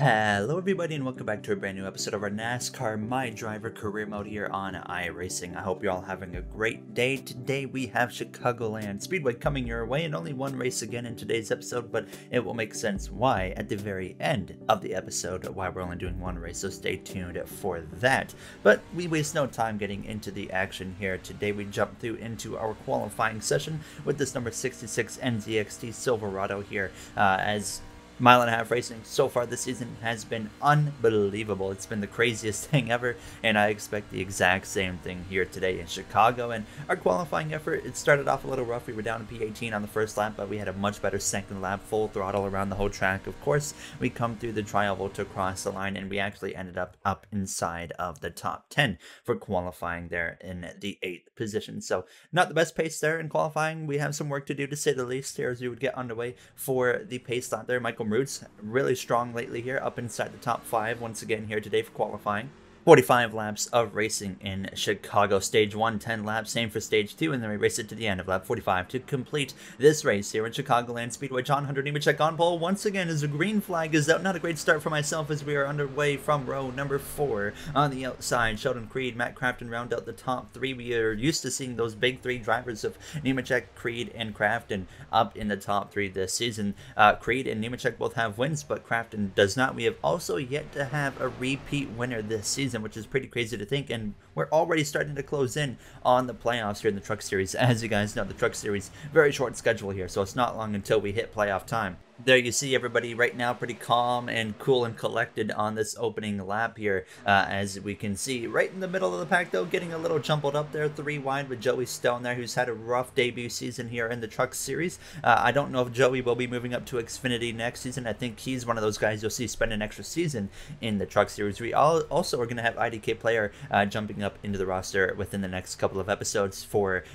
Hello everybody and welcome back to a brand new episode of our NASCAR My Driver career mode here on iRacing. I hope you're all having a great day. Today we have Chicagoland Speedway coming your way and only one race again in today's episode, but it will make sense why at the very end of the episode why we're only doing one race, so stay tuned for that. But we waste no time getting into the action here. Today we jump through into our qualifying session with this number 66 NZXT Silverado here as Mile and a Half racing so far this season has been unbelievable. It's been the craziest thing ever, and I expect the exact same thing here today in Chicago. And our qualifying effort, it started off a little rough. We were down in P18 on the first lap, but we had a much better second lap, full throttle around the whole track. Of course, we come through the trioval to cross the line, and we actually ended up inside of the top 10 for qualifying there in the 8th position. So not the best pace there in qualifying. We have some work to do, to say the least, here as we would get underway for the pace lap there. Michael Roots really strong lately here, up inside the top 5 once again here today for qualifying. 45 laps of racing in Chicago. Stage 1, 10 laps, same for Stage 2, and then we race it to the end of lap 45 to complete this race here in Chicagoland Speedway. John Hunter Nemechek on pole once again as the green flag is out. Not a great start for myself as we are underway from row number 4 on the outside. Sheldon Creed, Matt Crafton round out the top 3. We are used to seeing those big 3 drivers of Nemechek, Creed, and Crafton up in the top 3 this season. Creed and Nemechek both have wins, but Crafton does not. We have also yet to have a repeat winner this season, which is pretty crazy to think, and we're already starting to close in on the playoffs here in the Truck Series. As you guys know, the Truck Series, very short schedule here, so it's not long until we hit playoff time. There you see everybody right now pretty calm and cool and collected on this opening lap here. As we can see, right in the middle of the pack though, getting a little jumbled up there, 3 wide with Joey Stone there, who's had a rough debut season here in the Truck Series. I don't know if Joey will be moving up to Xfinity next season. I think he's one of those guys you'll see spend an extra season in the Truck Series. We also are going to have IDK Player jumping up into the roster within the next couple of episodes for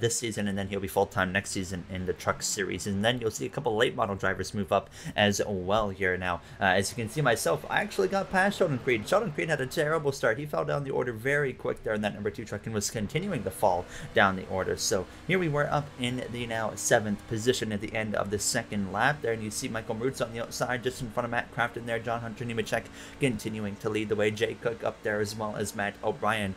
this season, and then he'll be full-time next season in the Truck Series. And then you'll see a couple late model drivers move up as well here now. As you can see myself, I actually got past Sheldon Creed. Sheldon Creed had a terrible start. He fell down the order very quick there in that number 2 truck and was continuing to fall down the order. So here we were up in the now 7th position at the end of the second lap there, and you see Michael Roots on the outside just in front of Matt Crafton there. John Hunter Nemechek continuing to lead the way. Jay Cook up there as well as Matt O'Brien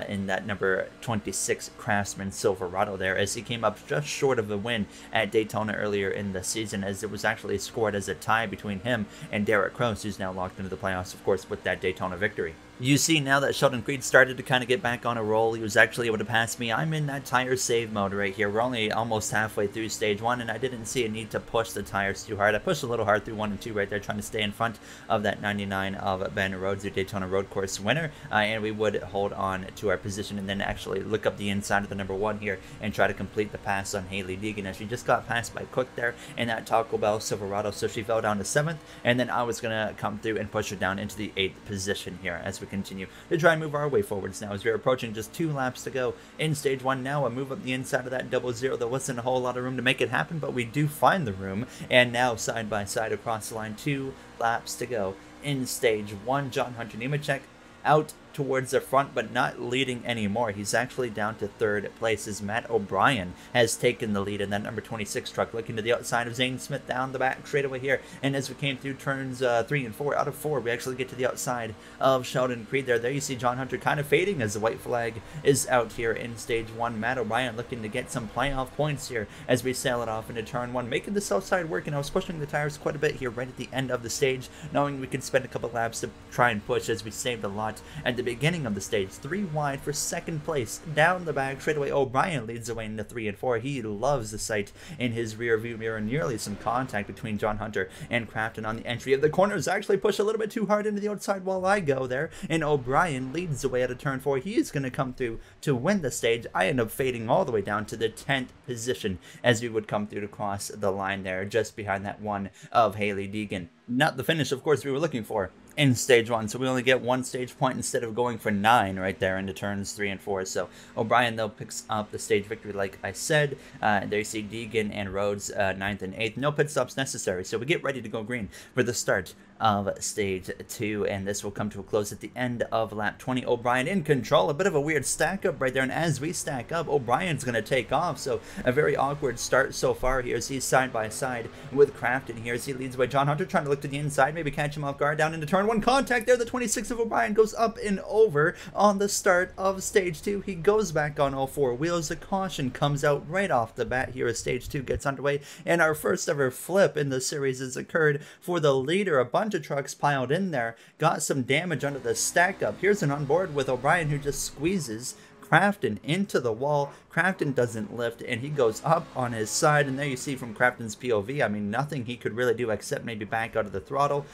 in that number 26 Craftsman Silverado there, as he came up just short of the win at Daytona earlier in the season, as it was actually scored as a tie between him and Derek Cross, who's now locked into the playoffs, of course, with that Daytona victory. You see now that Sheldon Creed started to kind of get back on a roll. He was actually able to pass me. I'm in that tire save mode right here. We're only almost halfway through stage 1, and I didn't see a need to push the tires too hard. I pushed a little hard through 1 and 2 right there, trying to stay in front of that 99 of Ben Rhodes, the Daytona Road Course winner, and we would hold on to our position and then actually look up the inside of the number 1 here and try to complete the pass on Hailie Deegan, as she just got passed by Cook there in that Taco Bell Silverado, so she fell down to 7th, and then I was going to come through and push her down into the 8th position here as we continue to try and move our way forwards now, as we're approaching just 2 laps to go in stage 1 now. A move up the inside of that 00. There wasn't a whole lot of room to make it happen, but we do find the room, and now side by side across the line, 2 laps to go in stage 1. John Hunter Nemechek out towards the front, but not leading anymore. He's actually down to 3rd place as Matt O'Brien has taken the lead in that number 26 truck, looking to the outside of Zane Smith down the back straightaway here. And as we came through turns 3 and 4 out of 4, we actually get to the outside of Sheldon Creed there. There you see John Hunter kind of fading as the white flag is out here in stage 1. Matt O'Brien looking to get some playoff points here as we sail it off into turn 1, making the south side work. And I was pushing the tires quite a bit here right at the end of the stage, knowing we could spend a couple laps to try and push, as we saved a lot at the beginning of the stage. 3 wide for 2nd place. Down the back straightaway, O'Brien leads the way into 3 and 4. He loves the sight in his rear view mirror. Nearly some contact between John Hunter and Crafton on the entry of the corners. Actually push a little bit too hard into the outside while I go there, and O'Brien leads the way out of turn 4. He is going to come through to win the stage. I end up fading all the way down to the 10th position as we would come through to cross the line there, just behind that 1 of Hailie Deegan. Not the finish, of course, we were looking for in stage 1, so we only get 1 stage point instead of going for 9 right there into turns 3 and 4. So O'Brien though picks up the stage victory, like I said. There you see Deegan and Rhodes 9th and 8th. No pit stops necessary, so we get ready to go green for the start of stage 2, and this will come to a close at the end of lap 20. O'Brien in control, a bit of a weird stack up right there, and as we stack up, O'Brien's going to take off, so a very awkward start so far here as he's side by side with Crafton here as he leads away. John Hunter trying to look to the inside, maybe catch him off guard down into turn 1. Contact there, the 26 of O'Brien goes up and over on the start of stage 2. He goes back on all 4 wheels. The caution comes out right off the bat here as stage 2 gets underway, and our first ever flip in the series has occurred for the leader. A bunch of trucks piled in there, got some damage under the stack up. Here's an onboard with O'Brien who just squeezes Crafton into the wall. Crafton doesn't lift, and he goes up on his side, and there you see from Crafton's POV, I mean, nothing he could really do except maybe back out of the throttle.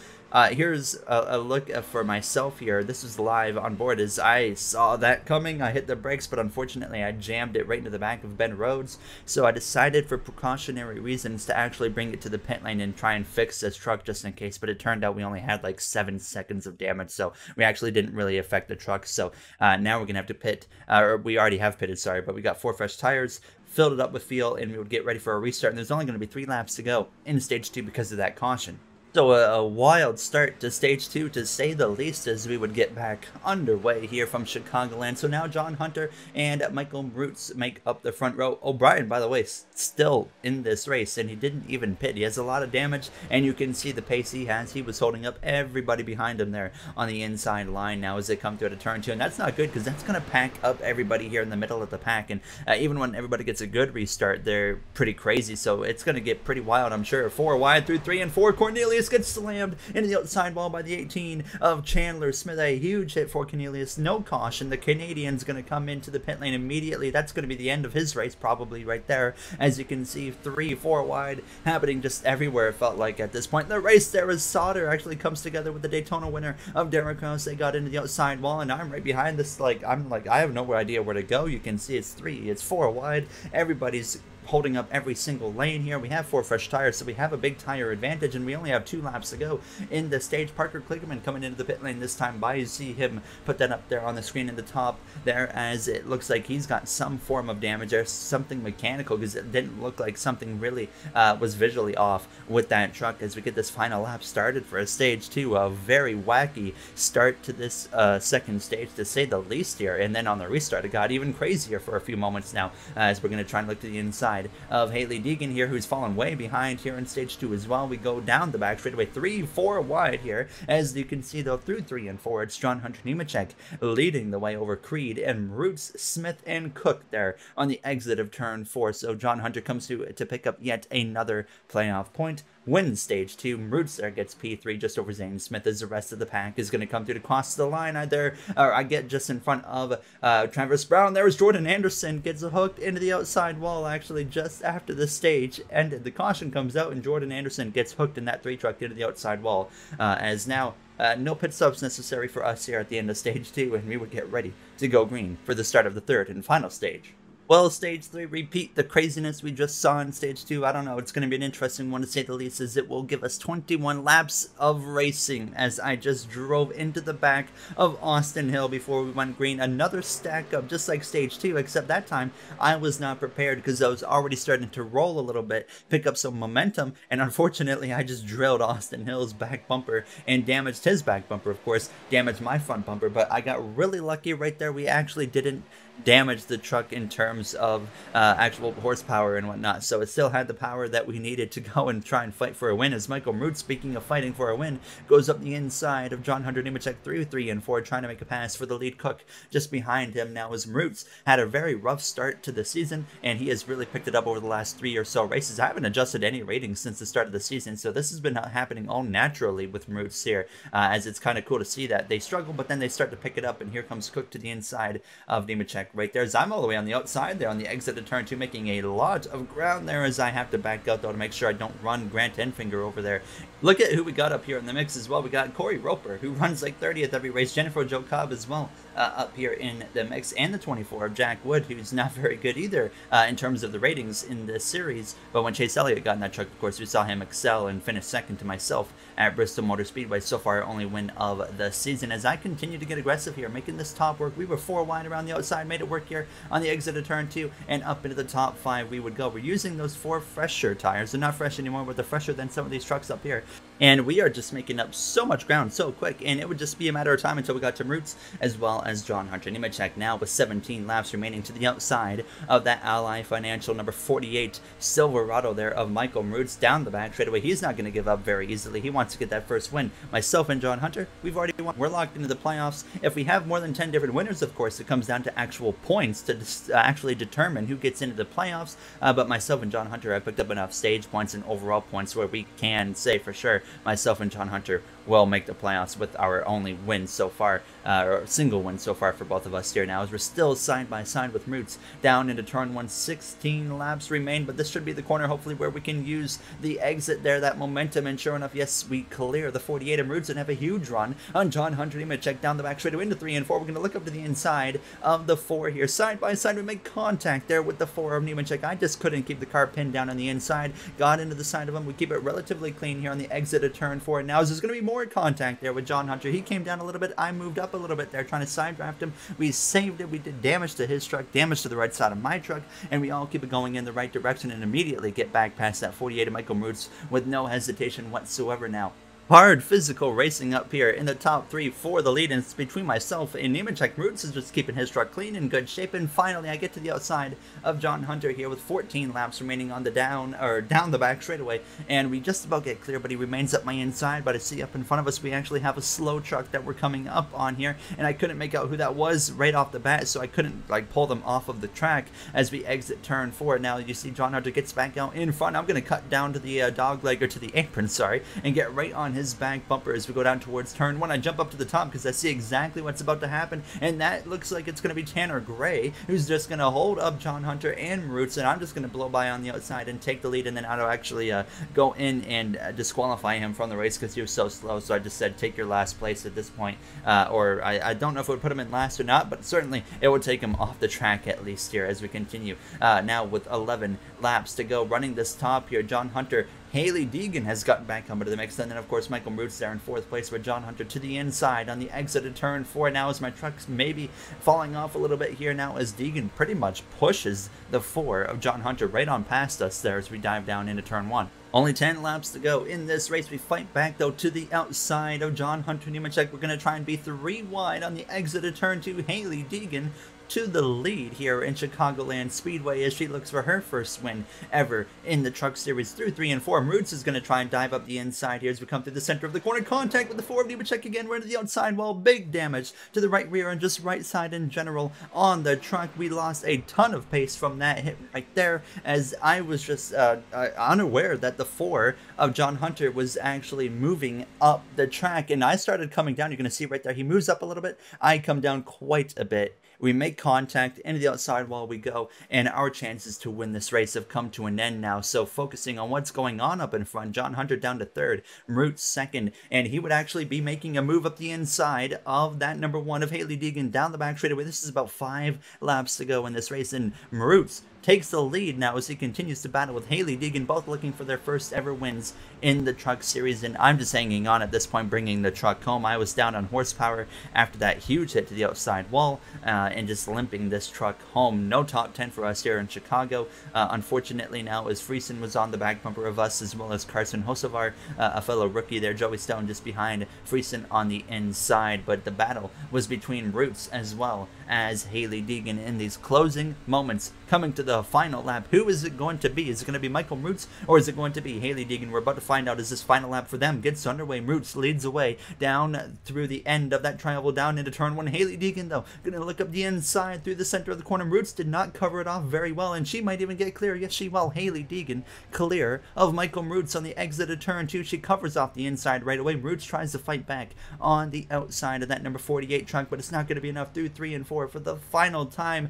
Here's a look for myself here. This is live on board as I saw that coming. I hit the brakes, but unfortunately I jammed it right into the back of Ben Rhodes. So I decided for precautionary reasons to actually bring it to the pit lane and try and fix this truck just in case. But it turned out we only had like 7 seconds of damage, so we actually didn't really affect the truck. So now we're going to have to pit, or we already have pitted, sorry, but we got 4 fresh tires, filled it up with fuel, and we would get ready for a restart. And there's only going to be 3 laps to go in stage 2 because of that caution. So a wild start to stage 2, to say the least, as we would get back underway here from Chicagoland. So now John Hunter and Michael Roots make up the front row. O'Brien, by the way, still in this race, and he didn't even pit. He has a lot of damage, and you can see the pace he has. He was holding up everybody behind him there on the inside line now as they come to a turn 2, and that's not good because that's going to pack up everybody here in the middle of the pack. And even when everybody gets a good restart, they're pretty crazy, so it's going to get pretty wild, I'm sure. 4 wide through 3 and 4. Cornelius gets slammed into the outside wall by the 18 of Chandler Smith. A huge hit for Cornelius. No caution. The Canadian's going to come into the pit lane immediately. That's going to be the end of his race probably right there. As you can see, 3, 4 wide happening just everywhere, it felt like at this point. The race there is Sauter actually comes together with the Daytona winner of Derek House. They got into the outside wall, and I'm right behind this. I have no idea where to go. You can see it's 3, it's 4 wide. Everybody's holding up every single lane here. We have 4 fresh tires, so we have a big tire advantage, and we only have 2 laps to go in the stage. Parker Kligerman coming into the pit lane this time by. You see him put that up there on the screen in the top there, as it looks like he's got some form of damage or something mechanical, because it didn't look like something really was visually off with that truck. As we get this final lap started for a stage 2, a very wacky start to this second stage, to say the least here. And then on the restart, it got even crazier for a few moments now, as we're going to try and look to the inside of Haley Deegan here, who's fallen way behind here in stage 2 as well. We go down the back straightaway, 3, 4 wide here. As you can see, though, through 3 and 4, it's John Hunter Nemechek leading the way over Creed and Roots, Smith, and Cook there on the exit of turn 4. So John Hunter comes to pick up yet another playoff point, wins stage 2. Roots there gets P3 just over Zane Smith, as the rest of the pack is going to come through to cross the line. I get just in front of Travis Brown. There is Jordan Anderson, gets hooked into the outside wall actually just after the stage ended. The caution comes out, and Jordan Anderson gets hooked in that 3 truck into the outside wall, as now no pit stops necessary for us here at the end of stage 2, and we would get ready to go green for the start of the 3rd and final stage. Well, stage 3, repeat the craziness we just saw in stage 2. I don't know, it's going to be an interesting one to say the least, as it will give us 21 laps of racing, as I just drove into the back of Austin Hill before we went green. Another stack up, just like stage 2, except that time I was not prepared because I was already starting to roll a little bit, pick up some momentum, and unfortunately I just drilled Austin Hill's back bumper and damaged his back bumper, of course, damaged my front bumper, but I got really lucky right there. We actually didn't damage the truck in terms of actual horsepower and whatnot, so it still had the power that we needed to go and try and fight for a win. As Michael Root, speaking of fighting for a win, goes up the inside of John Hunter Nemechek 3 and 4, trying to make a pass for the lead Cook just behind him now, as Roots had a very rough start to the season, and he has really picked it up over the last 3 or so races. I haven't adjusted any ratings since the start of the season, so this has been happening all naturally with Roots here, as it's kind of cool to see that they struggle, but then they start to pick it up, and here comes Cook to the inside of Nemechek right there. I'm all the way on the outside there on the exit of turn 2, making a lot of ground there, as I have to back out though to make sure I don't run Grant Enfinger over there. Look at who we got up here in the mix as well. We got Corey Roper, who runs like 30th every race. Jennifer Joe Cobb as well up here in the mix, and the 24 of Jack Wood, who's not very good either in terms of the ratings in this series. But when Chase Elliott got in that truck, of course, we saw him excel and finish second to myself at Bristol Motor Speedway. So far, only win of the season. As I continue to get aggressive here, making this top work. We were 4 wide around the outside, made it work here on the exit of turn 2, and up into the top 5 we would go. We're using those 4 fresher tires. They're not fresh anymore, but they're fresher than some of these trucks up here. And we are just making up so much ground so quick, and it would just be a matter of time until we got to Roots, as well as John Hunter Nemechek now with 17 laps remaining to the outside of that Ally Financial number 48 Silverado there of Michael Roots down the back straightaway. He's not going to give up very easily. He wants to get that first win. Myself and John Hunter, we've already won. We're locked into the playoffs. If we have more than 10 different winners, of course, it comes down to actual points to actually determine who gets into the playoffs. But myself and John Hunter have picked up enough stage points and overall points where we can say for sure myself and John Hunter will make the playoffs with our only win so far, or single win so far for both of us here now, as we're still side by side with Roots down into turn 1. 16 laps remain, but this should be the corner hopefully where we can use the exit there, that momentum, and sure enough, yes, we clear the 48 and Roots and have a huge run on John Hunter. Nemechek down the back straight into 3 and 4. We're going to look up to the inside of the 4 here. Side by side, we make contact there with the 4 of Nemechek. I just couldn't keep the car pinned down on the inside. Got into the side of him. We keep it relatively clean here on the exit of turn 4. Now there's going to be more contact there with John Hunter. He came down a little bit. I moved up a little bit there trying to side draft him. We saved it. We did damage to his truck, damage to the right side of my truck, and we all keep it going in the right direction and immediately get back past that 48 of Michael Roots with no hesitation whatsoever now. Hard physical racing up here in the top 3 for the lead, and it's between myself and Nemechek. Roots is just keeping his truck clean and good shape, and finally I get to the outside of John Hunter here with 14 laps remaining on the down the back straightaway, and we just about get clear, but he remains up my inside. But I see up in front of us we actually have a slow truck that we're coming up on here, and I couldn't make out who that was right off the bat, so I couldn't like pull them off of the track as we exit turn 4. Now you see John Hunter gets back out in front. I'm going to cut down to the dog leg, or to the apron, sorry, and get right on his back bumper as we go down towards turn 1. I jump up to the top because I see exactly what's about to happen, and that looks like it's going to be Tanner Gray, who's just going to hold up John Hunter and Roots, and I'm just going to blow by on the outside and take the lead, and then I'll actually go in and disqualify him from the race because he was so slow. So I just said take your last place at this point, or I don't know if it would put him in last or not, but certainly it would take him off the track at least here as we continue now with 11 laps to go. Running this top here, John Hunter, Hailie Deegan has gotten back onto the mix, and then of course Michael Roots there in 4th place with John Hunter to the inside on the exit of turn 4. Now as my truck's maybe falling off a little bit here now as Deegan pretty much pushes the 4 of John Hunter right on past us there as we dive down into turn 1. Only 10 laps to go in this race. We fight back, though, to the outside of John Hunter Nemechek. We're going to try and be 3 wide on the exit of turn 2. Hailie Deegan to the lead here in Chicagoland Speedway as she looks for her first win ever in the Truck Series through 3 and 4. Roots is going to try and dive up the inside here as we come through the center of the corner. Contact with the 4 of Nemechek again. We're to the outside wall. Big damage to the right rear and just right side in general on the truck. We lost a ton of pace from that hit right there as I was just unaware that the 4 of John Hunter was actually moving up the track, and I started coming down. You're going to see right there he moves up a little bit. I come down quite a bit. We make contact into the outside wall we go, and our chances to win this race have come to an end now. So focusing on what's going on up in front, John Hunter down to 3rd, Roots 2nd, and he would actually be making a move up the inside of that number 1 of Hailie Deegan down the back straightaway. This is about 5 laps to go in this race, and Roots takes the lead now as he continues to battle with Hailie Deegan, both looking for their first ever wins in the Truck Series, and I'm just hanging on at this point, bringing the truck home. I was down on horsepower after that huge hit to the outside wall, and just limping this truck home. No top 10 for us here in Chicago, unfortunately now, as Friesen was on the back bumper of us, as well as Carson Hocevar, a fellow rookie there, Joey Stone just behind Friesen on the inside, but the battle was between Roots as well as Hailie Deegan in these closing moments coming to the final lap. Who is it going to be? Is it going to be Michael Roots, or is it going to be Hailie Deegan? We're about to find out as this final lap for them gets underway. Roots leads away down through the end of that triangle down into turn 1. Hailie Deegan, though, going to look up the inside through the center of the corner. Roots did not cover it off very well, and she might even get clear. Yes, she will. Hailie Deegan clear of Michael Roots on the exit of turn 2. She covers off the inside right away. Roots tries to fight back on the outside of that number 48 truck, but it's not going to be enough through 3 and 4 for the final time.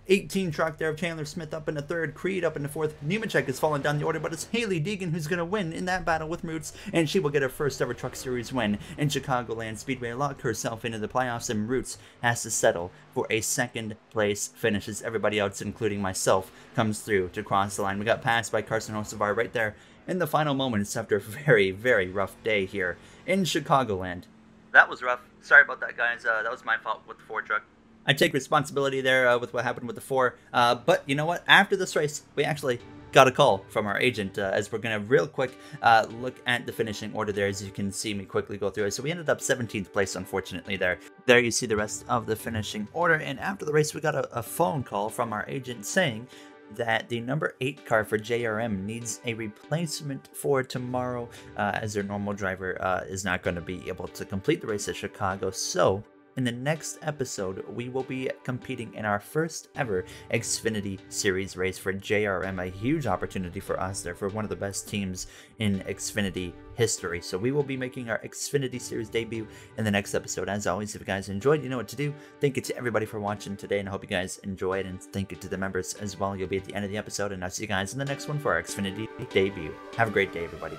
18 truck there of Chandler Smith up in the 3rd, Creed up in the 4th. Nemechek has fallen down the order, but it's Hailie Deegan who's going to win in that battle with Roots, and she will get her first ever Truck Series win in Chicagoland Speedway, lock herself into the playoffs, and Roots has to settle for a 2nd place finish as everybody else, including myself, comes through to cross the line. We got passed by Carson Hocevar right there in the final moments after a very, very rough day here in Chicagoland. That was rough. Sorry about that, guys. That was my fault with the 4 truck. I take responsibility there with what happened with the 4. But you know what? After this race, we actually got a call from our agent as we're gonna real quick look at the finishing order there. As you can see me quickly go through it, so we ended up 17th place, unfortunately. There you see the rest of the finishing order, and after the race we got a phone call from our agent saying that the number 8 car for JRM needs a replacement for tomorrow, as their normal driver is not going to be able to complete the race at Chicago. So in the next episode, we will be competing in our first ever Xfinity Series race for JRM, a huge opportunity for us there, for one of the best teams in Xfinity history. So we will be making our Xfinity Series debut in the next episode. As always, if you guys enjoyed, you know what to do. Thank you to everybody for watching today, and I hope you guys enjoyed, and thank you to the members as well. You'll be at the end of the episode, and I'll see you guys in the next one for our Xfinity debut. Have a great day, everybody.